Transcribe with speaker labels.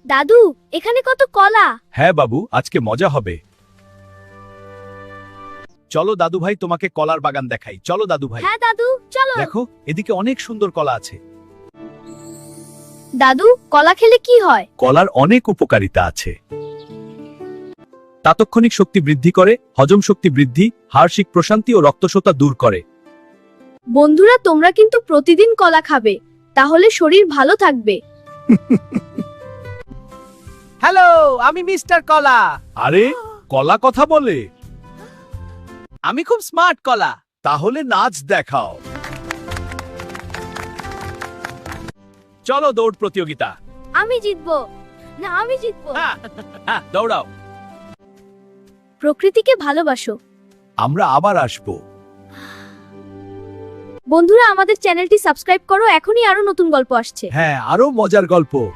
Speaker 1: দাদু, এখানে কত কলা।
Speaker 2: হ্যাঁ বাবু, আজকে মজা হবে। চলো দাদু ভাই, তোমাকে কলার বাগান দেখাই। চলো দাদু ভাই।
Speaker 1: হ্যাঁ দাদু, চলো।
Speaker 2: দেখো, এদিকে অনেক সুন্দর কলা আছে।
Speaker 1: দাদু, কলা খেলে কি হয়?
Speaker 2: কলার অনেক উপকারিতা আছে। তাৎক্ষণিক শক্তি বৃদ্ধি করে, হজম শক্তি বৃদ্ধি, হাড়িক প্রশান্তি ও রক্তশোথা দূর করে।
Speaker 1: বন্ধুরা, তোমরা কিন্তু প্রতিদিন কলা খাবে, তাহলে শরীর ভালো থাকবে।
Speaker 3: হ্যালো, আমি মিস্টার কলা।
Speaker 2: আরে, কলা কথা বলে?
Speaker 3: আমি খুব স্মার্ট কলা।
Speaker 2: তাহলে নাচ দেখাও। চলো দৌড় প্রতিযোগিতা।
Speaker 1: আমি জিতবো। না, আমি জিতবো।
Speaker 2: হ্যাঁ, দৌড়াও।
Speaker 1: প্রকৃতিকে ভালোবাসো।
Speaker 2: আমরা আবার আসবো।
Speaker 1: বন্ধুরা, আমাদের চ্যানেলটি সাবস্ক্রাইব করো, এখনই আরো নতুন গল্প আসছে।
Speaker 2: হ্যাঁ, আরো মজার গল্প।